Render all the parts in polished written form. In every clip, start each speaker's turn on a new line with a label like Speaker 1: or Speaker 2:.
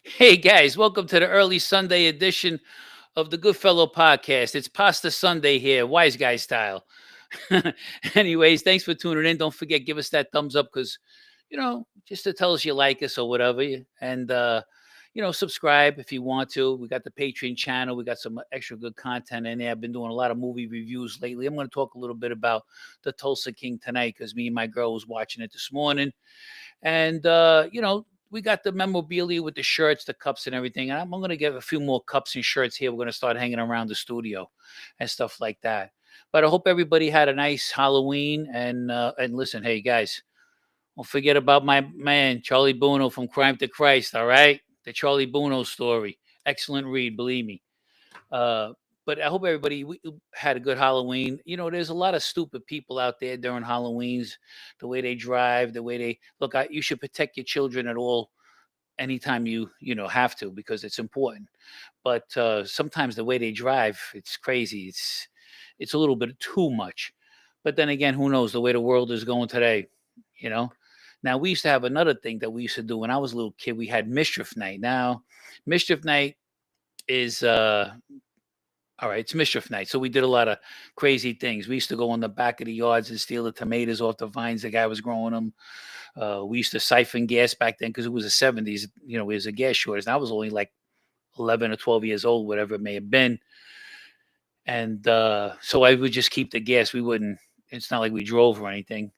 Speaker 1: Hey guys, welcome to the early Sunday edition of the Goodfellow Podcast. It's Pasta Sunday here, wise guy style. Anyways, thanks for tuning in. Don't forget, give us that thumbs up because, just to tell us you like us or whatever. And, subscribe if you want to. We got the Patreon channel. We got some extra good content in there. I've been doing a lot of movie reviews lately. I'm going to talk a little bit about the Tulsa King tonight because me and my girl was watching it this morning. And, we got the memorabilia with the shirts, the cups, and everything. And I'm going to get a few more cups and shirts here. We're going to start hanging around the studio and stuff like that. But I hope everybody had a nice Halloween. And listen, hey guys, don't forget about my man Charlie Buono from Crime to Christ. All right, the Charlie Buono story, excellent read, believe me. Uh, but I hope everybody had a good Halloween. There's a lot of stupid people out there during Halloweens, the way they drive, the way they look. You should protect your children at all anytime you have to because it's important. But sometimes the way they drive, it's crazy. It's a little bit too much. But then again, who knows the way the world is going today? You know. Now we used to have another thing that we used to do when I was a little kid. We had mischief night. Now, mischief night is all right, it's mischief night. So we did a lot of crazy things. We used to go on the back of the yards and steal the tomatoes off the vines the guy was growing them. We used to siphon gas back then because it was the 70s. It was a gas shortage. And I was only like 11 or 12 years old, whatever it may have been. And so I would just keep the gas. We wouldn't, it's not like we drove or anything.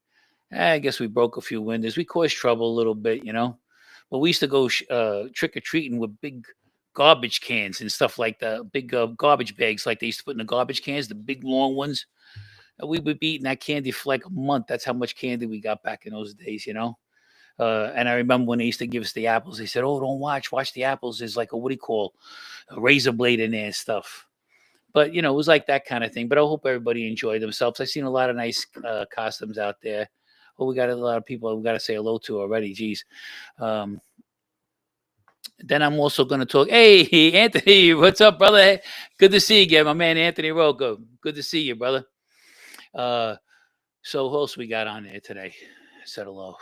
Speaker 1: I guess we broke a few windows. We caused trouble a little bit. But we used to go trick or treating with big garbage cans and stuff like that, big garbage bags like they used to put in the garbage cans, the big long ones. And we would be eating that candy for like a month. That's how much candy we got back in those days. And I remember when they used to give us the apples, they said, "Oh, don't watch the apples. There's like a what do you call a razor blade in there and stuff." But it was like that kind of thing. But I hope everybody enjoyed themselves. I've seen a lot of nice costumes out there. Oh, we got a lot of people we got to say hello to already. Geez. Um, then I'm also going to talk. Hey, Anthony, what's up, brother? Hey, good to see you again, my man Anthony Rocco. Good to see you, brother. Uh, so who else we got on there today? Said hello.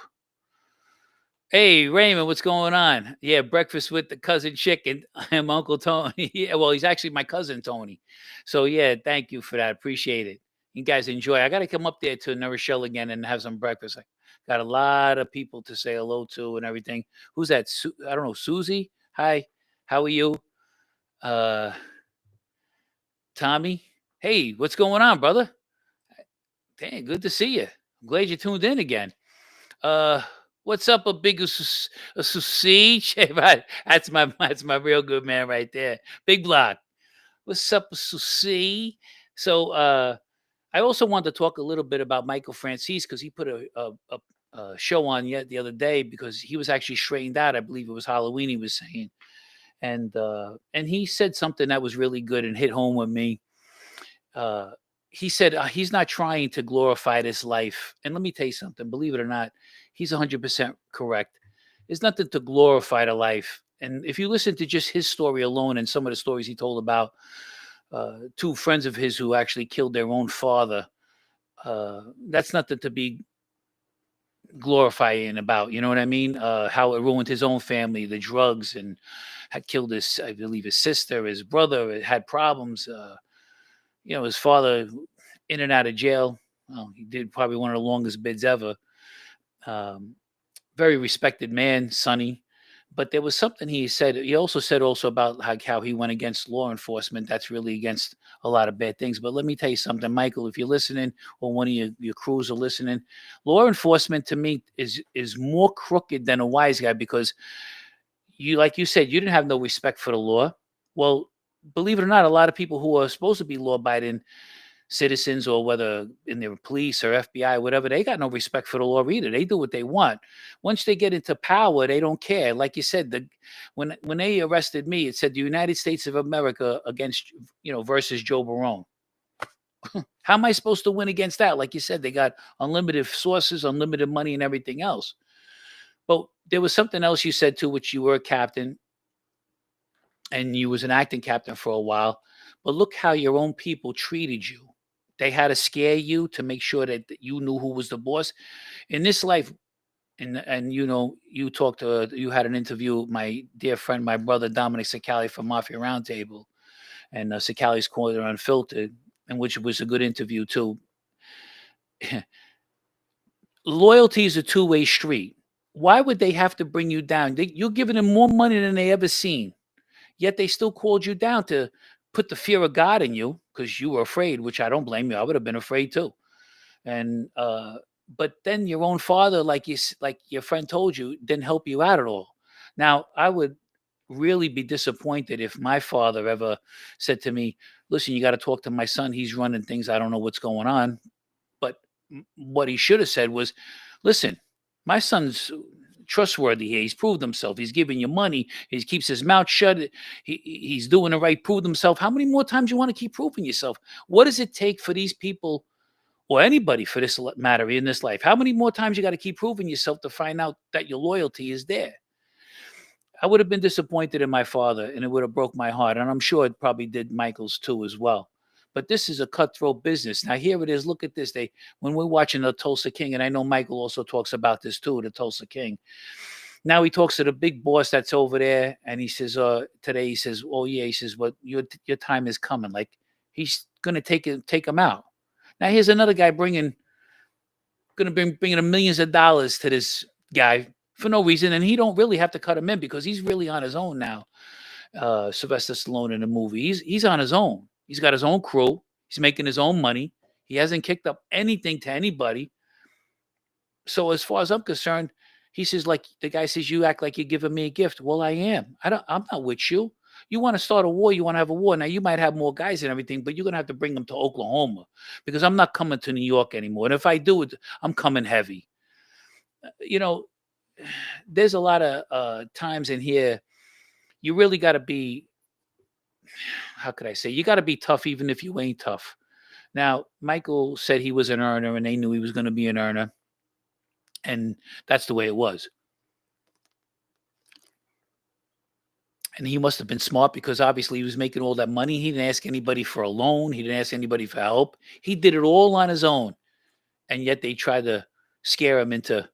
Speaker 1: Hey, Raymond, what's going on? Yeah, breakfast with the cousin chicken. I'm Uncle Tony. Yeah, well, he's actually my cousin Tony. So yeah, thank you for that. Appreciate it. You guys enjoy. I got to come up there to New Rochelle again and have some breakfast. I got a lot of people to say hello to and everything. Who's that? I don't know. Susie. Hi. How are you? Uh, Tommy. Hey, what's going on, brother? Dang, good to see you. I'm glad you tuned in again. Uh, what's up, a big sausage? That's my real good man right there. Big block. What's up, Susie? So I also wanted to talk a little bit about Michael Francis because he put a show on yet the other day because he was actually straightened out. I believe it was Halloween. He was saying, and he said something that was really good and hit home with me. Uh, he said he's not trying to glorify this life. And let me tell you something. Believe it or not, he's 100% correct. There's nothing to glorify the life. And if you listen to just his story alone and some of the stories he told about two friends of his who actually killed their own father, that's nothing to be glorifying about. You know what I mean? How it ruined his own family, the drugs, and had killed I believe, his sister, his brother had problems. His father in and out of jail. Well, he did probably one of the longest bids ever. Um, Very respected man, Sonny. But there was something he said. He also said about how he went against law enforcement. That's really against a lot of bad things. But let me tell you something, Michael. If you're listening, or one of your crews are listening, law enforcement to me is more crooked than a wise guy because like you said, you didn't have no respect for the law. Well, believe it or not, a lot of people who are supposed to be law-abiding citizens, or whether in the police or FBI, whatever, they got no respect for the law either. They do what they want. Once they get into power, they don't care. Like you said, when they arrested me, it said the United States of America against versus Joe Barone. How am I supposed to win against that? Like you said, they got unlimited sources, unlimited money, and everything else. But there was something else you said too, which you were a captain, and you was an acting captain for a while. But look how your own people treated you. They had to scare you to make sure that you knew who was the boss. In this life, And you had an interview with my dear friend, my brother Dominick Cicale from Mafia Roundtable, and Cicale's Corner Unfiltered, and which was a good interview too. Loyalty is a two-way street. Why would they have to bring you down? You're giving them more money than they ever seen, yet they still called you down to put the fear of God in you because you were afraid, which I don't blame you. I would have been afraid too. And but then your own father, like your friend told you, didn't help you out at all. Now I would really be disappointed if my father ever said to me, "Listen, you got to talk to my son. He's running things. I don't know what's going on." But what he should have said was, "Listen, my son's trustworthy here. He's proved himself. He's giving you money. He keeps his mouth shut. He's doing the right. Proved himself. How many more times you want to keep proving yourself? What does it take for these people, or anybody for this matter in this life? How many more times you got to keep proving yourself to find out that your loyalty is there?" I would have been disappointed in my father, and it would have broke my heart, and I'm sure it probably did Michael's too as well. But this is a cutthroat business. Now here it is. Look at this. When we're watching the Tulsa King, and I know Michael also talks about this too, the Tulsa King. Now he talks to the big boss that's over there, and he says, today he says, "Oh yeah," he says, "What your time is coming." Like he's gonna take him out. Now here's another guy bringing him millions of dollars to this guy for no reason, and he don't really have to cut him in because he's really on his own now. Sylvester Stallone in the movie, he's on his own. He's got his own crew. He's making his own money. He hasn't kicked up anything to anybody. So as far as I'm concerned, he says, like the guy says, "You act like you're giving me a gift." Well, I am. I'm not with you. You want to start a war, you want to have a war. Now you might have more guys and everything, but you're gonna have to bring them to Oklahoma because I'm not coming to New York anymore. And if I do it, I'm coming heavy. You know, there's a lot of times in here you really got to be, how could I say, you got to be tough even if you ain't tough. Now, Michael said he was an earner and they knew he was going to be an earner. And that's the way it was. And he must have been smart because obviously he was making all that money. He didn't ask anybody for a loan. He didn't ask anybody for help. He did it all on his own. And yet they tried to scare him into,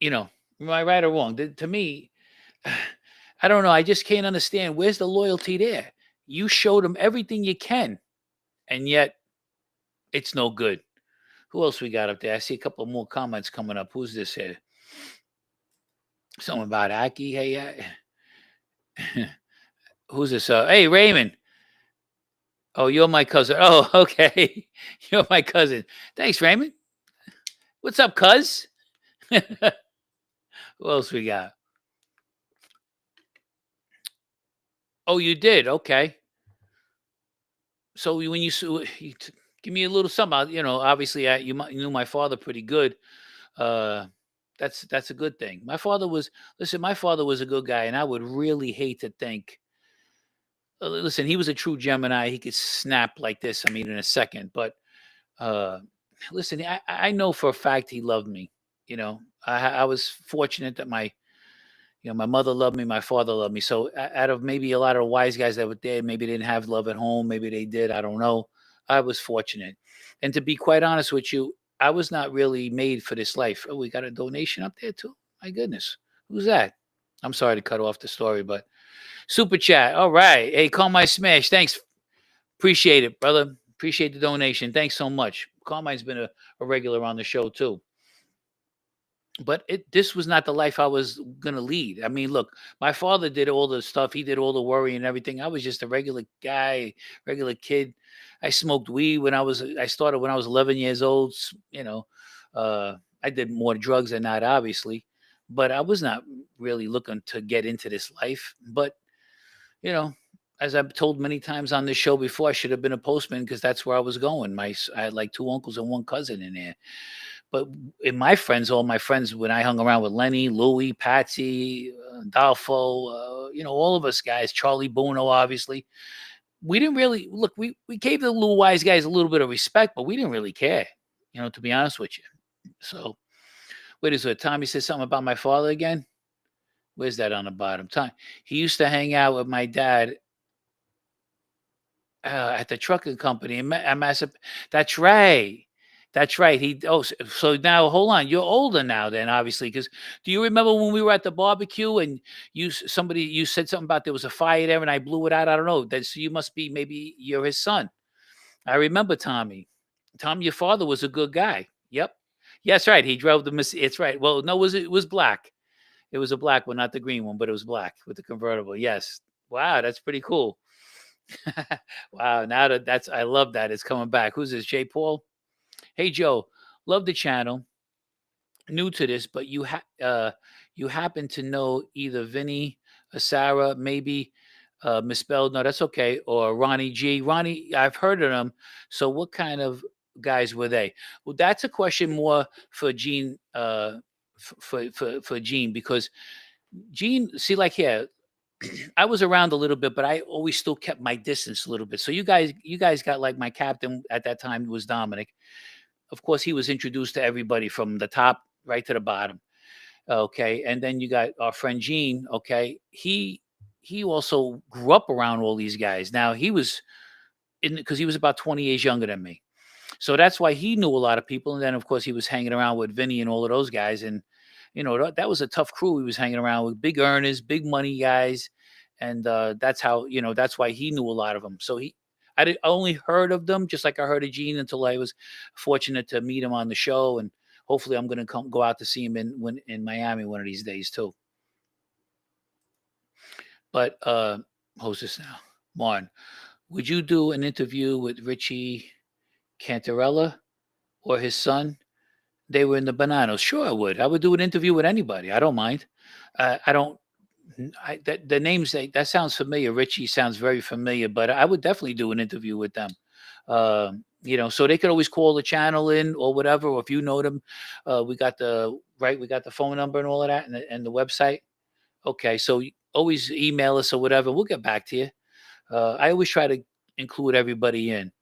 Speaker 1: am I right or wrong? To me, I don't know. I just can't understand. Where's the loyalty there? You showed him everything you can, and yet it's no good. Who else we got up there? I see a couple more comments coming up. Who's this here? Something about Aki. Hey, who's this? Hey, Raymond. Oh, you're my cousin. Oh, okay. You're my cousin. Thanks, Raymond. What's up, cuz? Who else we got? Oh, you did? Okay. So when you give me a little something, obviously you knew my father pretty good. Uh, that's a good thing. My father was My father was a good guy, and I would really hate to think. Listen, he was a true Gemini. He could snap like this. I mean, in a second. But uh, listen, I know for a fact he loved me. I was fortunate that my mother loved me, my father loved me. So out of maybe a lot of wise guys that were there, maybe they didn't have love at home, maybe they did. I don't know. I was fortunate, and to be quite honest with you, I was not really made for this life. Oh, we got a donation up there too. My goodness, who's that? I'm sorry to cut off the story, but super chat. All right, hey, CarmineSmash. Thanks, appreciate it, brother. Appreciate the donation. Thanks so much. Carmine's been a regular on the show too. But this was not the life I was gonna lead. I mean, look, my father did all the stuff. He did all the worry and everything. I was just a regular guy, regular kid. I smoked weed I started when I was 11 years old. I did more drugs than that, obviously, but I was not really looking to get into this life. But you know, as I've told many times on this show before, I should have been a postman because that's where I was going. I had like two uncles and one cousin in there. But in all my friends, when I hung around with Lenny, Louie, Patsy, Dolfo, all of us guys, Charlie Buono, obviously, we didn't really look. We gave the little wise guys a little bit of respect, but we didn't really care, to be honest with you. So, wait a minute. Tommy said something about my father again. Where's that on the bottom? Time. He used to hang out with my dad at the trucking company in Massapet. That's right. That's right. So now hold on. You're older now, then obviously, because do you remember when we were at the barbecue and you said something about there was a fire there and I blew it out? I don't know. So you must be maybe you're his son. I remember Tommy. Tom, your father was a good guy. Yep. Yes, right. He drove the Miss. It's right. Well, no, it was black. It was a black one, not the green one, but it was black with the convertible. Yes. Wow, that's pretty cool. Wow. Now that's I love that. It's coming back. Who's this? Jay Paul? Hey Joe, love the channel. New to this, but you happen to know either Vinny, Sarah, maybe misspelled. No, that's okay. Or Ronnie G. Ronnie, I've heard of them. So what kind of guys were they? Well, that's a question more for Gene. For Gene, because Gene, see, like here, I was around a little bit, but I always still kept my distance a little bit. So you guys got like my captain at that time was Dominic. Of course, he was introduced to everybody from the top right to the bottom. Okay, and then you got our friend Gene. Okay, he also grew up around all these guys. Now he was in because he was about 20 years younger than me, so that's why he knew a lot of people. And then of course he was hanging around with Vinny and all of those guys, and that was a tough crew. He was hanging around with big earners, big money guys, and that's how that's why he knew a lot of them. So I only heard of them, just like I heard of Gene, until I was fortunate to meet him on the show, and hopefully I'm going to go out to see him in Miami one of these days too. But who's this now? Martin, would you do an interview with Richie Cantarella or his son? They were in the Bonanno. Sure, I would. I would do an interview with anybody. I don't mind. I don't. The names that sounds familiar. Richie sounds very familiar, but I would definitely do an interview with them. So they could always call the channel in or whatever. Or if you know them, we got the phone number and all of that, and the website. Okay, so always email us or whatever. We'll get back to you. I always try to include everybody in.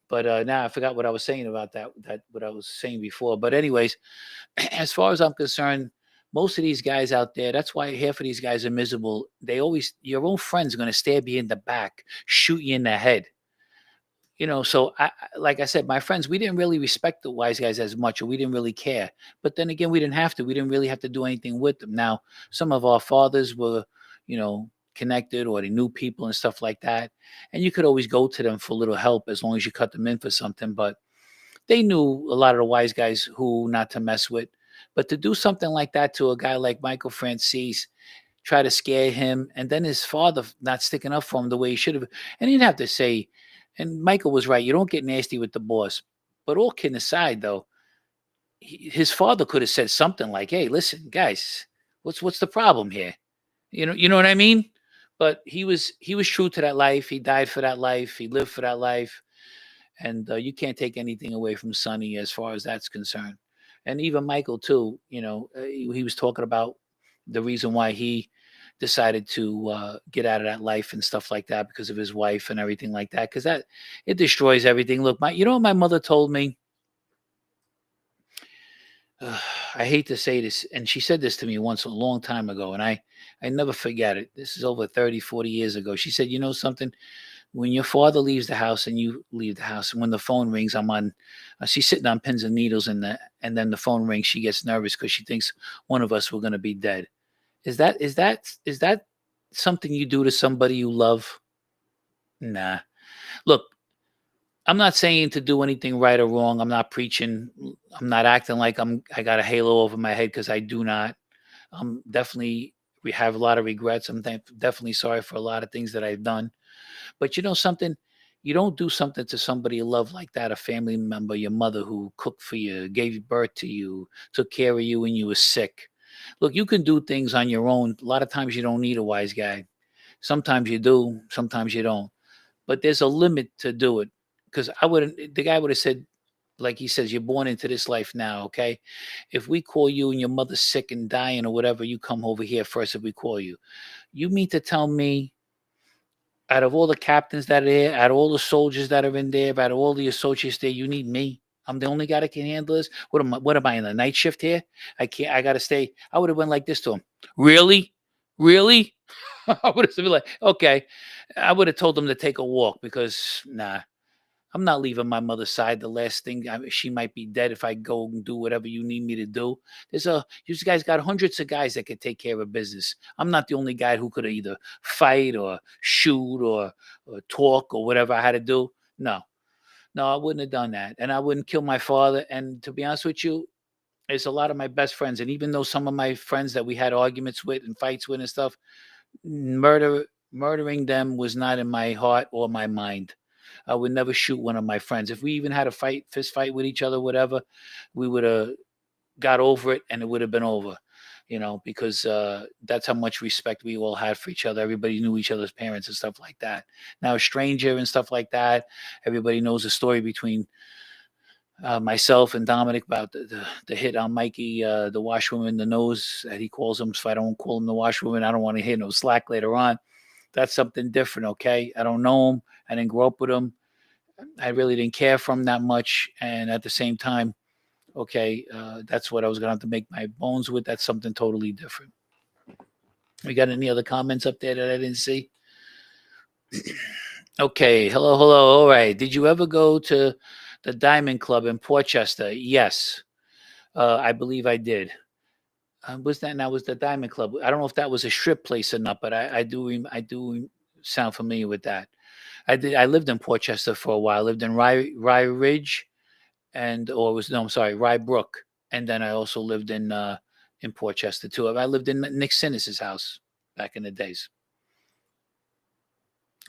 Speaker 1: But now I forgot what I was saying about that what I was saying before. But anyways, as far as I'm concerned, most of these guys out there, that's why half of these guys are miserable. Your own friends are going to stab you in the back, shoot you in the head. So like I said, my friends, we didn't really respect the wise guys as much, or we didn't really care. But then again, we didn't have to. We didn't really have to do anything with them. Now, some of our fathers were, connected, or they knew people and stuff like that. And you could always go to them for a little help as long as you cut them in for something. But they knew a lot of the wise guys who not to mess with. But to do something like that to a guy like Michael Francis, try to scare him, and then his father not sticking up for him the way he should have. And he'd have to say, and Michael was right, you don't get nasty with the boss. But all kidding aside, though, his father could have said something like, "Hey, listen, guys, what's the problem here?" You know what I mean? But he was true to that life. He died for that life. He lived for that life, and you can't take anything away from Sonny as far as that's concerned. And even Michael too. He was talking about the reason why he decided to get out of that life and stuff like that because of his wife and everything like that. Because it destroys everything. Look, you know what my mother told me. I hate to say this, and she said this to me once a long time ago, and I never forget it. This is over 30, 40 years ago. She said, "You know something? When your father leaves the house and you leave the house, and when the phone rings, I'm on." She's sitting on pins and needles, and then the phone rings. She gets nervous because she thinks one of us were going to be dead. Is that something you do to somebody you love? Nah. Look, I'm not saying to do anything right or wrong. I'm not preaching. I'm not acting like I got a halo over my head, because I do not. We have a lot of regrets. I'm definitely sorry for a lot of things that I've done. But you know something? You don't do something to somebody you love like that, a family member, your mother who cooked for you, gave birth to you, took care of you when you were sick. Look, you can do things on your own. A lot of times you don't need a wise guy. Sometimes you do, sometimes you don't. But there's a limit to do it. Because the guy would have said, like he says, you're born into this life now, okay? If we call you and your mother's sick and dying or whatever, you come over here first if we call you. You mean to tell me, out of all the captains that are there, out of all the soldiers that are in there, out of all the associates there, you need me? I'm the only guy that can handle this? What am I in the night shift here? I can't, I gotta stay. I would have went like this to him. Really? Really? I would have been like, okay. I would have told him to take a walk, because nah. I'm not leaving my mother's side. The last thing, she might be dead if I go and do whatever you need me to do. You guys got hundreds of guys that could take care of business. I'm not the only guy who could either fight or shoot or talk or whatever I had to do. No, no, I wouldn't have done that. And I wouldn't kill my father. And to be honest with you, it's a lot of my best friends. And even though some of my friends that we had arguments with and fights with and stuff, murdering them was not in my heart or my mind. I would never shoot one of my friends. If we even had a fist fight with each other, whatever, we would have got over it and it would have been over, because that's how much respect we all had for each other. Everybody knew each other's parents and stuff like that. Now, a stranger and stuff like that, everybody knows the story between myself and Dominic about the hit on Mikey, the washwoman in the nose that he calls him. So I don't call him the washwoman. I don't want to hear no slack later on. That's something different, okay? I don't know him. I didn't grow up with him. I really didn't care for him that much. And at the same time, okay, that's what I was going to have to make my bones with. That's something totally different. We got any other comments up there that I didn't see? Okay, hello. All right. Did you ever go to the Diamond Club in Portchester? Yes, I believe I did. Was the Diamond Club? I don't know if that was a strip place or not, but I do sound familiar with that. I did. I lived in Portchester for a while. I lived in Rye Ridge, Rye Brook, and then I also lived in Portchester too. I lived in Nick Sinis's house back in the days.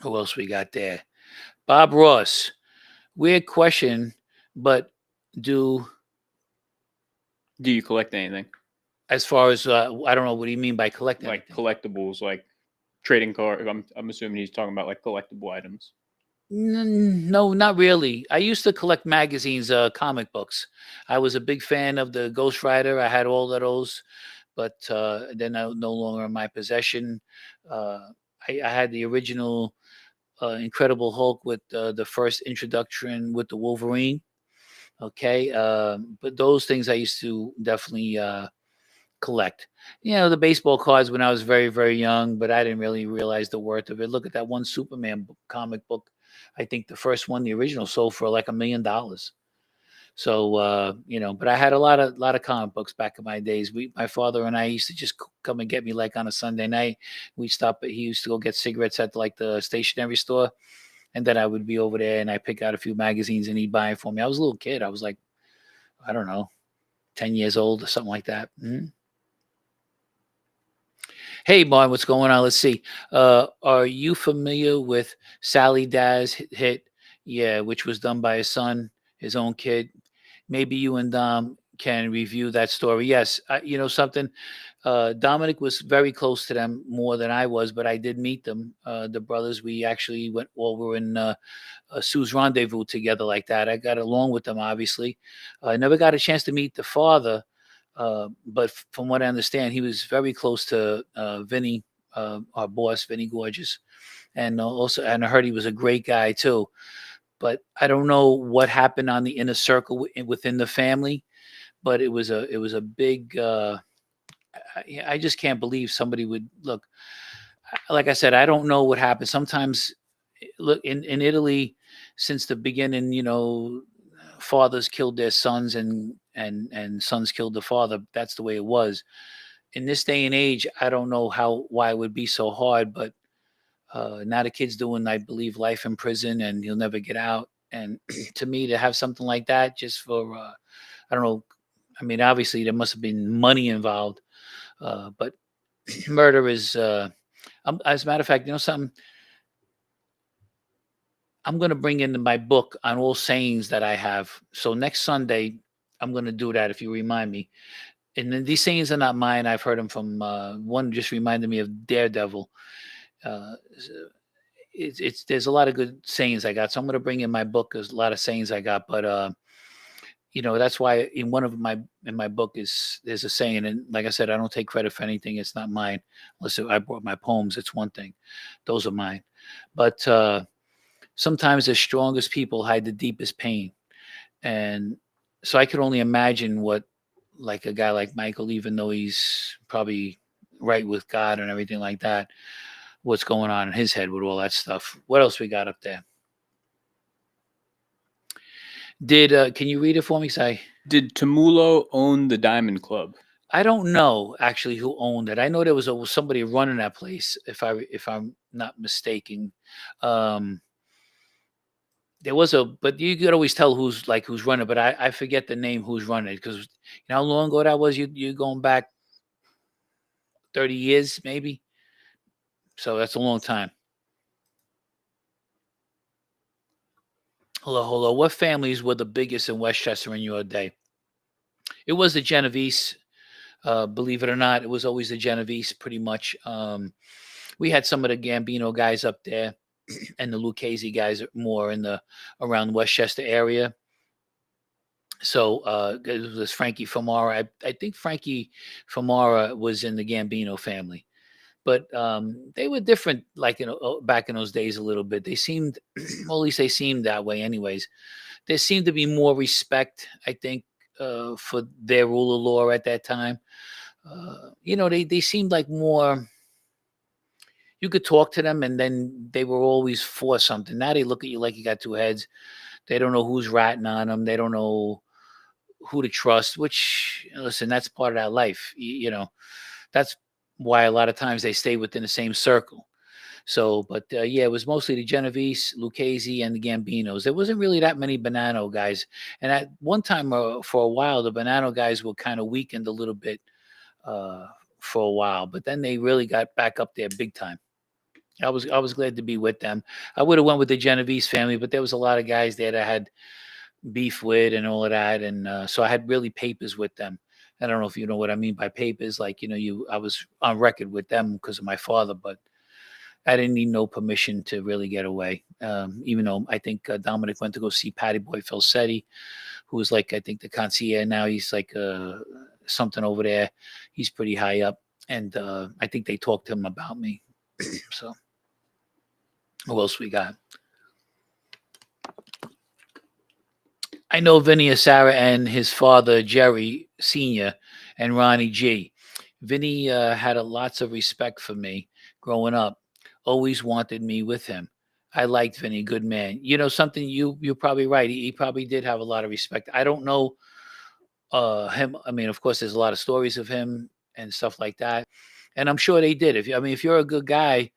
Speaker 1: Who else we got there? Bob Ross. Weird question, but do
Speaker 2: you collect anything?
Speaker 1: As far as I don't know, what do you mean by collecting?
Speaker 2: Like collectibles, like trading cards. I'm assuming he's talking about like collectible items.
Speaker 1: No, not really. I used to collect magazines, comic books. I was a big fan of the Ghost Rider. I had all of those, but they're no longer in my possession. I had the original Incredible Hulk with the first introduction with the Wolverine. Okay, but those things I used to definitely collect. The baseball cards when I was very, very young, but I didn't really realize the worth of it. Look at that one Superman comic book. I think the first one, the original, sold for like $1 million. So but I had a lot of comic books back in my days. My father and I used to just come and get me like on a Sunday night. We'd stop he used to go get cigarettes at like the stationery store, and then I would be over there and I pick out a few magazines and he'd buy it for me. I was a little kid. I was like, I don't know, 10 years old or something like that. Mm-hmm. Hey, Martin, what's going on? Let's see. Are you familiar with Sally Daz hit? Yeah, which was done by his son, his own kid. Maybe you and Dom can review that story. Yes, something. Dominic was very close to them more than I was, but I did meet them. The brothers, we actually went over in Sue's Rendezvous together like that. I got along with them, obviously. I never got a chance to meet the father. But from what I understand, he was very close to Vinny, our boss, Vinny Gorgeous, and I heard he was a great guy too. But I don't know what happened on the inner circle within the family, but it was a big. I just can't believe somebody would look. Like I said, I don't know what happened. Sometimes, look in Italy, since the beginning, fathers killed their sons and sons killed the father. That's the way it was. In this day and age, I don't know why it would be so hard, but now the kid's doing, I believe, life in prison and he'll never get out. And to me, to have something like that just for, I don't know. I mean, obviously there must have been money involved, but murder is, as a matter of fact, something, I'm going to bring into my book on all sayings that I have. So next Sunday, I'm going to do that if you remind me. And then these sayings are not mine. I've heard them from one just reminded me of Daredevil. There's a lot of good sayings I got. So I'm going to bring in my book. There's a lot of sayings I got, but that's why in my book there's a saying, and like I said, I don't take credit for anything. It's not mine. Unless I brought my poems, it's one thing. Those are mine. But sometimes the strongest people hide the deepest pain. And so I could only imagine what, like a guy like Michael, even though he's probably right with God and everything like that, what's going on in his head with all that stuff. What else we got up there? Can you read it for me?
Speaker 2: Did Tamulo own the Diamond Club?
Speaker 1: I don't know actually who owned it. I know there was somebody running that place, if I'm not mistaken. Um, there was but you could always tell who's running. But I forget the name who's running it, because you know how long ago that was. You going back 30 years maybe. So that's a long time. Hello, hello. What families were the biggest in Westchester in your day? It was the Genovese. Believe it or not, it was always the Genovese, pretty much. We had some of the Gambino guys up there, and the Lucchese guys more in the around Westchester area. So it was Frankie Famara. I think Frankie Famara was in the Gambino family, but they were different. Like back in those days, a little bit. They seemed, well, at least they seemed that way. Anyways, there seemed to be more respect, I think, for their rule of law at that time. They seemed like more. You could talk to them, and then they were always for something. Now they look at you like you got two heads. They don't know who's ratting on them. They don't know who to trust. Which, listen, that's part of that life. That's why a lot of times they stay within the same circle. So, but yeah, it was mostly the Genovese, Lucchese, and the Gambinos. There wasn't really that many Bonanno guys. And at one time, for a while, the Bonanno guys were kind of weakened a little bit uh, for a while. But then they really got back up there big time. I was glad to be with them. I would have went with the Genovese family, but there was a lot of guys there that I had beef with and all of that, and so I had really papers with them. I don't know if you know what I mean by papers. Like, I was on record with them because of my father, but I didn't need no permission to really get away. Even though I think Dominic went to go see Patty Boy Felsetti, who was like, I think, the concierge now. He's like something over there. He's pretty high up, and I think they talked to him about me. So, who else we got? I know Vinny Asara and his father Jerry Senior and Ronnie G. Vinny had lots of respect for me growing up. Always wanted me with him. I liked Vinny, good man. Something, you're probably right. He probably did have a lot of respect. I don't know him. I mean, of course, there's a lot of stories of him and stuff like that, and I'm sure they did. If you're a good guy,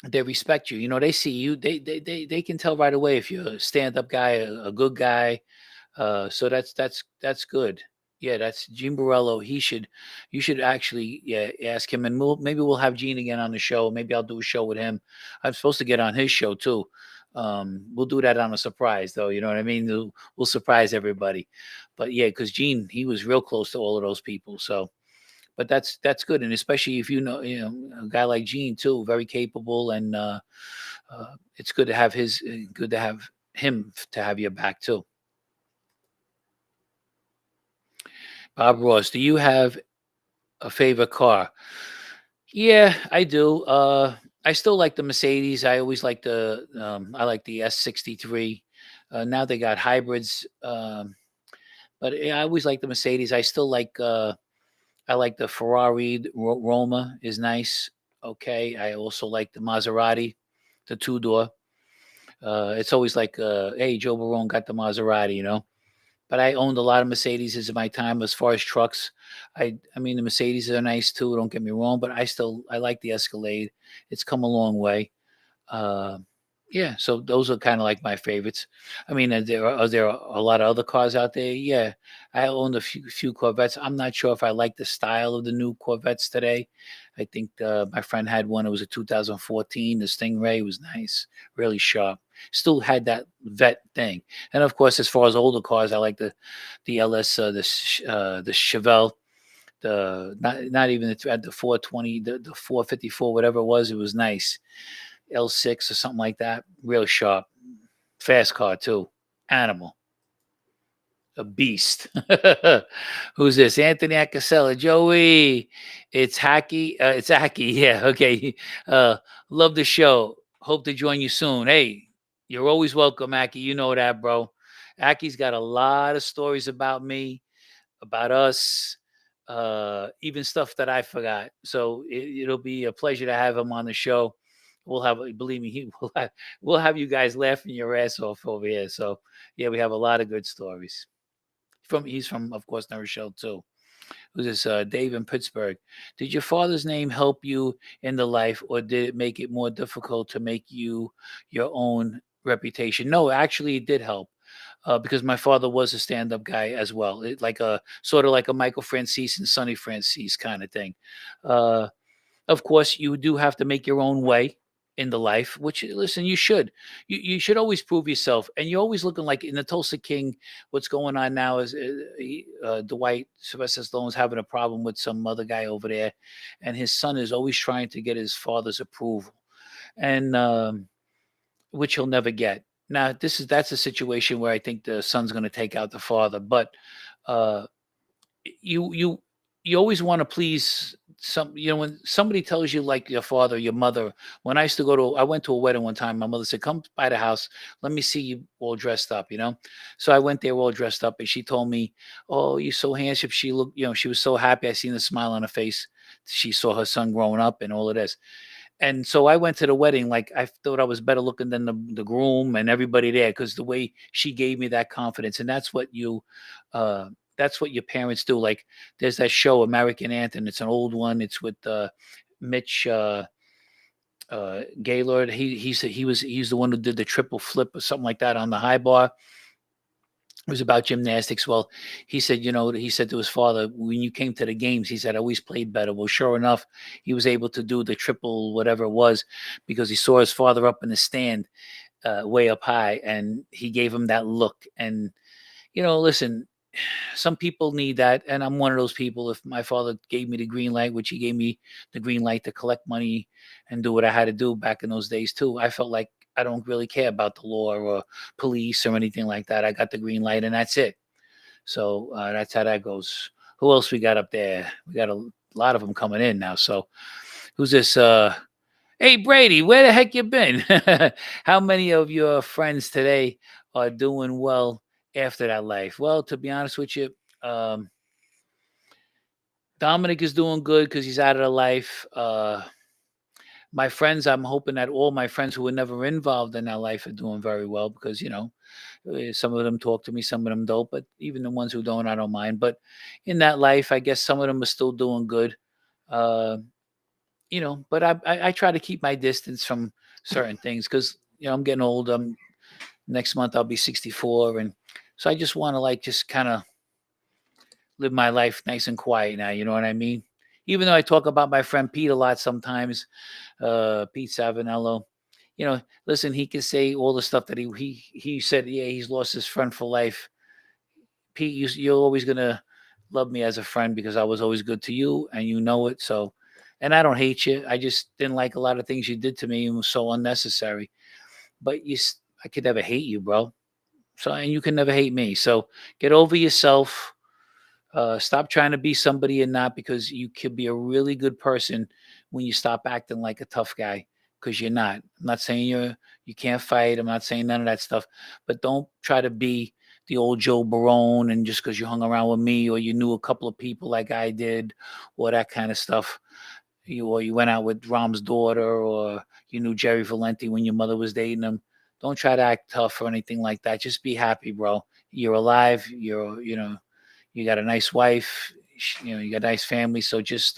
Speaker 1: they respect you. They see you. They can tell right away if you're a stand up guy, a good guy. So that's good. Yeah, that's Gene Borello. You should actually, yeah, ask him, and maybe we'll have Gene again on the show. Maybe I'll do a show with him. I'm supposed to get on his show too. We'll do that on a surprise, though. You know what I mean? We'll surprise everybody. But yeah, because Gene, he was real close to all of those people. So, but that's good, and especially if a guy like Gene too, very capable, and it's good to have good to have him to have your back too. Bob Ross, do you have a favorite car? Yeah, I do. I still like the Mercedes. I like the S63. Now they got hybrids, but yeah, I always like the Mercedes. I like the Ferrari. Roma is nice. Okay. I also like the Maserati, the two door. It's always like, hey, Joe Barone got the Maserati. But I owned a lot of Mercedes in my time. As far as trucks, I mean the Mercedes are nice too. Don't get me wrong, but I like the Escalade. It's come a long way. Uh, yeah, so those are kind of like my favorites. I mean, are there a lot of other cars out there? Yeah, I owned a few Corvettes. I'm not sure if I like the style of the new Corvettes today. I think my friend had one. It was a 2014. The Stingray. It was nice, really sharp. Still had that vet thing. And of course, as far as older cars, I like the LS, the Chevelle, the not even the 420, the 454, whatever it was. It was nice. L6 or something like that. Real sharp. Fast car too. Animal. A beast. Who's this? Anthony Acasella. Joey. It's Hacky. It's Hacky. Yeah. Okay. Love the show. Hope to join you soon. Hey, you're always welcome, Aki. You know that, bro. Aki's got a lot of stories about me, about us, even stuff that I forgot. So it'll be a pleasure to have him on the show. We'll have, believe me, we'll have you guys laughing your ass off over here. So yeah, we have a lot of good stories. He's from, of course, New Rochelle too. Who's this? Dave in Pittsburgh. Did your father's name help you in the life, or did it make it more difficult to make you your own reputation? No, actually, it did help. Because my father was a stand-up guy as well, like a sort of like a Michael Francis and Sonny Francis kind of thing. Uh, of course, you do have to make your own way in the life, which listen, you should. You should always prove yourself, and you're always looking like in the Tulsa King. What's going on now is Dwight Sylvester Stallone's having a problem with some other guy over there, and his son is always trying to get his father's approval, and which he'll never get. Now, that's a situation where I think the son's going to take out the father, but uh, you you you always want to please some. When somebody tells you like your father, your mother. When I went to a wedding one time. My mother said, "Come by the house. Let me see you all dressed up." So I went there all dressed up, and she told me, "Oh, you're so handsome." She looked, she was so happy. I seen the smile on her face. She saw her son growing up and all of this. And so I went to the wedding like I thought I was better looking than the groom and everybody there because the way she gave me that confidence, and uh, that's what your parents do. Like there's that show American Anthem. It's an old one. It's with Mitch Gaylord. He's the one who did the triple flip or something like that on the high bar. It was about gymnastics. Well, he said to his father, when you came to the games, he said, I always played better. Well, sure enough, he was able to do the triple, whatever it was, because he saw his father up in the stand, way up high, and he gave him that look. And, listen, some people need that, and I'm one of those people. If my father gave me the green light, which he gave me the green light to collect money and do what I had to do back in those days too, I felt like I don't really care about the law or police or anything like that. I got the green light, and that's it. So that's how that goes. Who else we got up there? We got a lot of them coming in now. So who's this? Hey Brady, where the heck you been? How many of your friends today are doing well after that life? Well, to be honest with you, um, Dominic is doing good because he's out of the life. My friends, I'm hoping that all my friends who were never involved in that life are doing very well because some of them talk to me, some of them don't. But even the ones who don't, I don't mind. But in that life, I guess some of them are still doing good. Uh, but I try to keep my distance from certain things because I'm getting old. Next month I'll be 64, and so I just want to like just kind of live my life nice and quiet now. You know what I mean? Even though I talk about my friend Pete a lot sometimes, Pete Savinello. Listen, he can say all the stuff that he said. Yeah, he's lost his friend for life. Pete, you're always gonna love me as a friend because I was always good to you, and you know it. So, and I don't hate you. I just didn't like a lot of things you did to me and was so unnecessary. But I could never hate you, bro. So, and you can never hate me. So, get over yourself. Stop trying to be somebody you're not because you could be a really good person when you stop acting like a tough guy because you're not. I'm not saying you can't fight. I'm not saying none of that stuff, but don't try to be the old Joe Barone and just because you hung around with me or you knew a couple of people like I did or that kind of stuff. You went out with Rom's daughter or you knew Jerry Valenti when your mother was dating him. Don't try to act tough or anything like that. Just be happy, bro. You're alive. You got a nice wife, you got a nice family. So just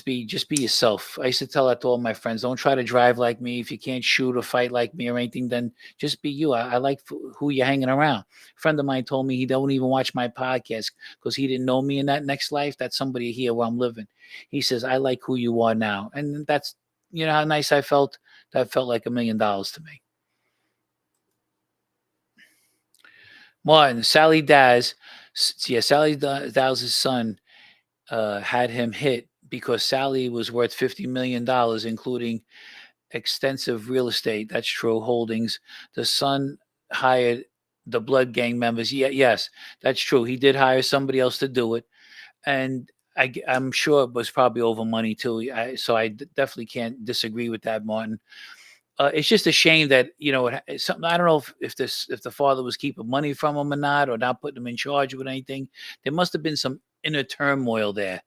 Speaker 1: be yourself. I used to tell that to all my friends. Don't try to drive like me. If you can't shoot or fight like me or anything, then just be you. I like who you're hanging around. A friend of mine told me he don't even watch my podcast because he didn't know me in that next life. That's somebody here where I'm living. He says, I like who you are now. And that's, how nice I felt. That felt like $1,000,000 to me. Martin, Sally Daz. Yeah, Sally Daz's son had him hit because Sally was worth $50 million, including extensive real estate. That's true. Holdings. The son hired the blood gang members. Yeah, yes, that's true. He did hire somebody else to do it, and I'm sure it was probably over money too. So I definitely can't disagree with that, Martin. It's just a shame that it's something. I don't know if the father was keeping money from him or not, or not putting him in charge with anything. There must have been some inner turmoil there,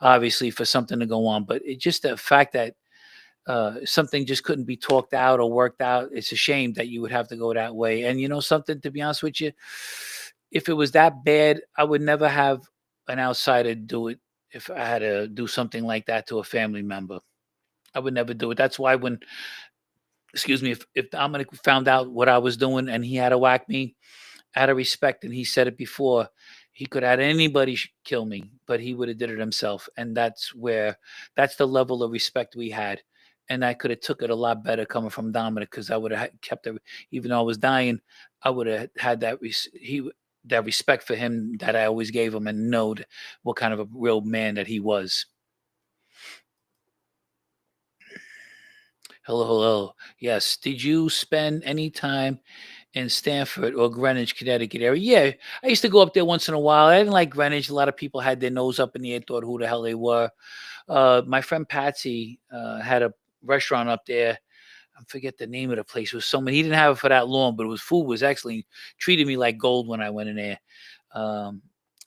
Speaker 1: obviously, for something to go on. But it's just the fact that something just couldn't be talked out or worked out. It's a shame that you would have to go that way. And you know something, to be honest with you, if it was that bad, I would never have an outsider do it. If I had to do something like that to a family member, I would never do it. That's why when, excuse me, if Dominic found out what I was doing and he had to whack me, out of respect, and he said it before, he could have had anybody kill me, but he would have did it himself. And that's the level of respect we had. And I could have took it a lot better coming from Dominic, because I would have kept it, even though I was dying, I would have had that respect for him that I always gave him, and knowed what kind of a real man that he was. Hello, hello. Yes. Did you spend any time in Stamford or Greenwich, Connecticut area? Yeah, I used to go up there once in a while. I didn't like Greenwich. A lot of people had their nose up in the air, thought who the hell they were. My friend Patsy had a restaurant up there. I forget the name of the place. It was so many. He didn't have it for that long, but food was excellent. Treated me like gold when I went in there. Um,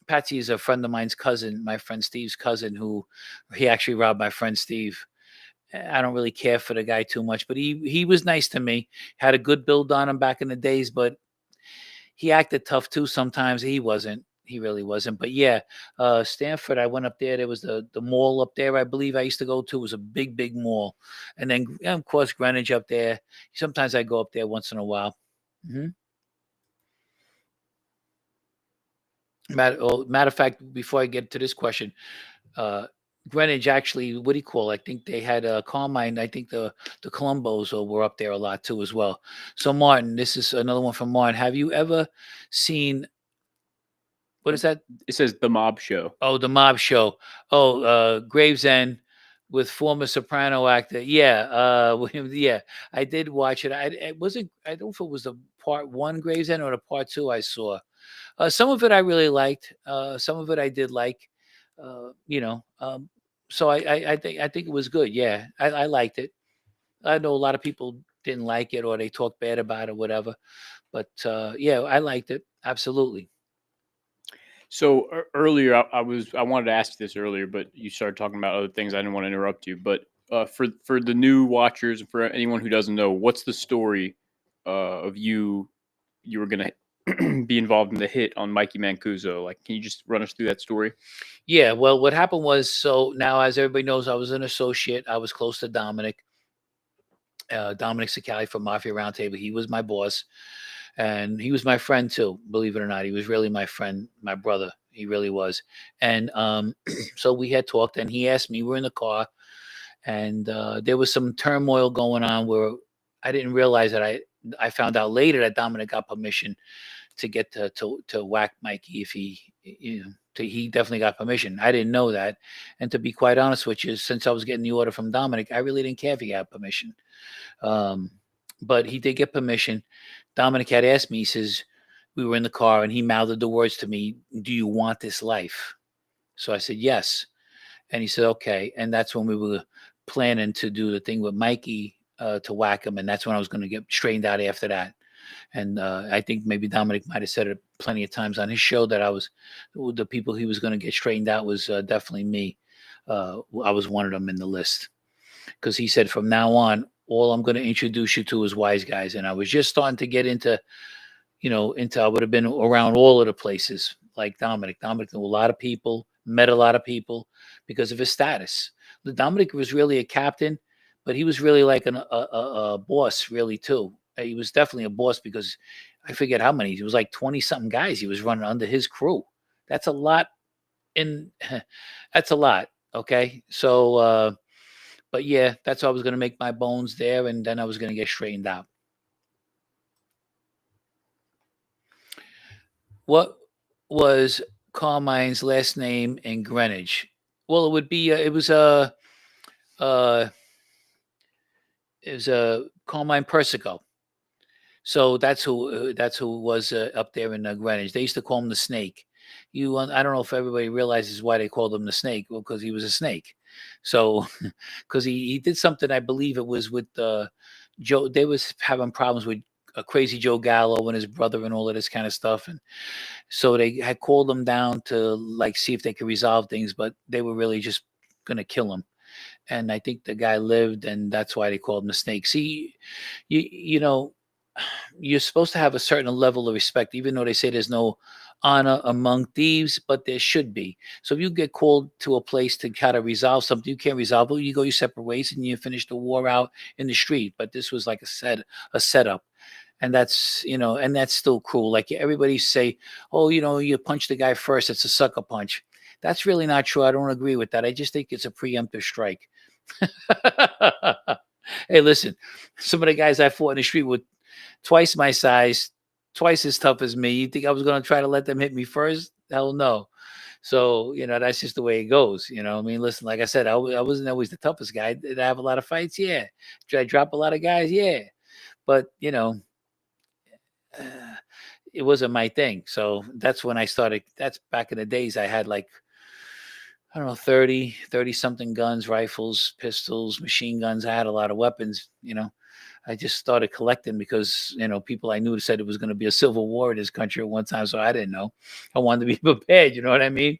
Speaker 1: Patsy is a friend of mine's cousin, my friend Steve's cousin, who he actually robbed my friend Steve. I don't really care for the guy too much, but he was nice to me. Had a good build on him back in the days, but he acted tough too sometimes. He wasn't. He really wasn't. But yeah, Stanford, I went up there. There was the mall up there, I believe I used to go to. It was a big, big mall. And then, of course, Greenwich up there. Sometimes I go up there once in a while. hmm matter of fact, before I get to this question, uh, Greenwich actually, what do you call it? I think they had a Carmine. I think the Columbos were up there a lot too as well. So Martin, this is another one from Martin. Have you ever seen, what is that?
Speaker 2: It says the Mob Show.
Speaker 1: Oh, the Mob Show. Oh, Gravesend with former soprano actor. Yeah, yeah, I did watch it. It wasn't. I don't know if it was the part one Gravesend or the part two I saw. Some of it I really liked. Some of it I did like. You know, so I think it was good. Yeah, I liked it. I know a lot of people didn't like it, or they talked bad about it, whatever. But yeah, I liked it absolutely.
Speaker 2: So earlier, I wanted to ask this earlier, but you started talking about other things. I didn't want to interrupt you, but for the new watchers, for anyone who doesn't know, what's the story of you were gonna be involved in the hit on Mikey Mancuso? Like, can you just run us through that story?
Speaker 1: Yeah, well, what happened was, so now, as everybody knows, I was an associate. I was close to Dominic, Dominick Cicale from Mafia Roundtable. He was my boss, and he was my friend too. Believe it or not, he was really my friend, my brother. He really was. And so we had talked, and he asked me. We're in the car, and there was some turmoil going on where I didn't realize that I found out later that Dominic got permission to get to whack Mikey if he definitely got permission. I didn't know that, and to be quite honest with you, since I was getting the order from Dominic, I really didn't care if he got permission. Um, but he did get permission. Dominic had asked me. He says we were in the car, and he mouthed the words to me, "Do you want this life?" So I said yes, and he said okay, and that's when we were planning to do the thing with Mikey to whack him, and that's when I was going to get straightened out after that. And I think maybe Dominic might have said it plenty of times on his show that the people he was going to get straightened out was definitely me. I was one of them in the list, because he said from now on, all I'm going to introduce you to is wise guys. And I was just starting to get into, I would have been around all of the places like Dominic. Dominic knew a lot of people, met a lot of people because of his status. Dominic was really a captain, but he was really like a boss, really, too. He was definitely a boss, because I forget how many. It was like 20 something guys he was running under his crew. That's a lot. In That's a lot. Okay. So, but yeah, that's how I was going to make my bones there, and then I was going to get straightened out. What was Carmine's last name in Greenwich? Well, it would be uh, it was Carmine Persico. So that's who was up there in Greenwich. They used to call him the Snake. I don't know if everybody realizes why they called him the Snake. Well, because he was a snake. So, because he did something, I believe it was with Joe. They was having problems with Crazy Joe Gallo and his brother and all of this kind of stuff, and so they had called him down to like see if they could resolve things, but they were really just gonna kill him. and I think the guy lived, and that's why they called him a snake. See, you know, you're supposed to have a certain level of respect, even though they say there's no honor among thieves, but there should be. So if you get called to a place to kind of resolve something you can't resolve, well, you go your separate ways and you finish the war out in the street. But this was like a setup. And that's, and that's still cruel. Like everybody say, oh, you punch the guy first, it's a sucker punch. That's really not true. I don't agree with that. I just think it's a preemptive strike. Hey, listen, some of the guys I fought in the street with twice my size, twice as tough as me. You think I was going to try to let them hit me first? Hell no. So, that's just the way it goes. I mean, listen, like I said, I wasn't always the toughest guy. Did I have a lot of fights? Yeah. Did I drop a lot of guys? Yeah. But, uh, it wasn't my thing. So that's when I started. That's back in the days I had like, I don't know, 30 something guns, rifles, pistols, machine guns. I had a lot of weapons. I just started collecting because, people I knew said it was going to be a civil war in this country at one time. So I didn't know. I wanted to be prepared. You know what I mean?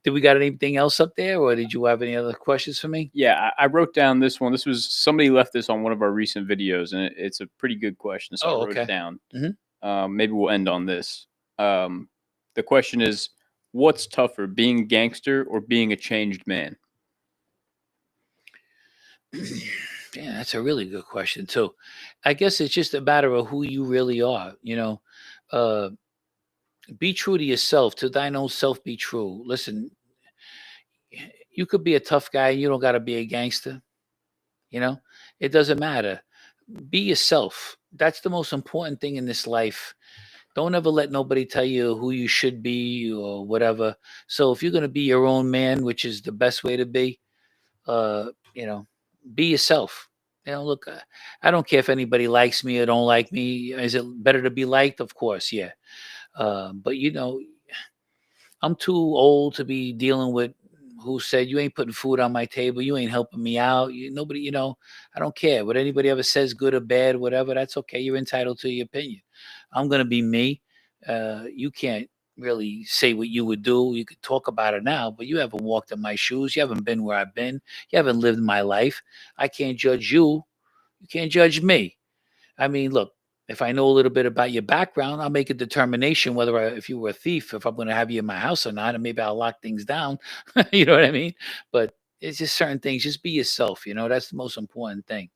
Speaker 1: Did we got anything else up there, or did you have any other questions for me?
Speaker 2: Yeah, I wrote down this one. This was somebody left this on one of our recent videos, and it's a pretty good question. So I
Speaker 1: Oh,
Speaker 2: wrote it
Speaker 1: okay.
Speaker 2: down.
Speaker 1: Hmm.
Speaker 2: Maybe we'll end on this. The question is, what's tougher, being a gangster or being a changed man?
Speaker 1: Yeah, that's a really good question too. I guess it's just a matter of who you really are. Uh, be true to yourself. To thine own self, be true. Listen, you could be a tough guy. You don't got to be a gangster. You know, it doesn't matter. Be yourself. That's the most important thing in this life. Don't ever let nobody tell you who you should be or whatever. So if you're gonna be your own man, which is the best way to be, uh, you know, be yourself. Look, I don't care if anybody likes me or don't like me. Is it better to be liked? Of course, yeah. But I'm too old to be dealing with who said you ain't putting food on my table, you ain't helping me out. Nobody, I don't care what anybody ever says, good or bad, whatever. That's okay. You're entitled to your opinion. I'm gonna be me. You can't really say what you would do. You could talk about it now, but you haven't walked in my shoes. You haven't been where I've been. You haven't lived my life. I can't judge you. You can't judge me. I mean, look, if I know a little bit about your background, I'll make a determination whether if you were a thief, if I'm going to have you in my house or not, and maybe I'll lock things down. You know what I mean? But it's just certain things. Just be yourself. That's the most important thing.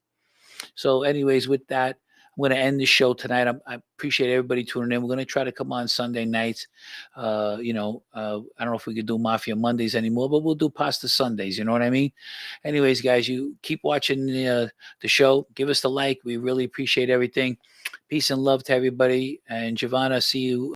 Speaker 1: So, anyways, with that, I'm going to end the show tonight. I appreciate everybody tuning in. We're going to try to come on Sunday nights. I don't know if we could do Mafia Mondays anymore, but we'll do Pasta Sundays. You know what I mean? Anyways, guys, you keep watching the show. Give us the like. We really appreciate everything. Peace and love to everybody. And Giovanna, see you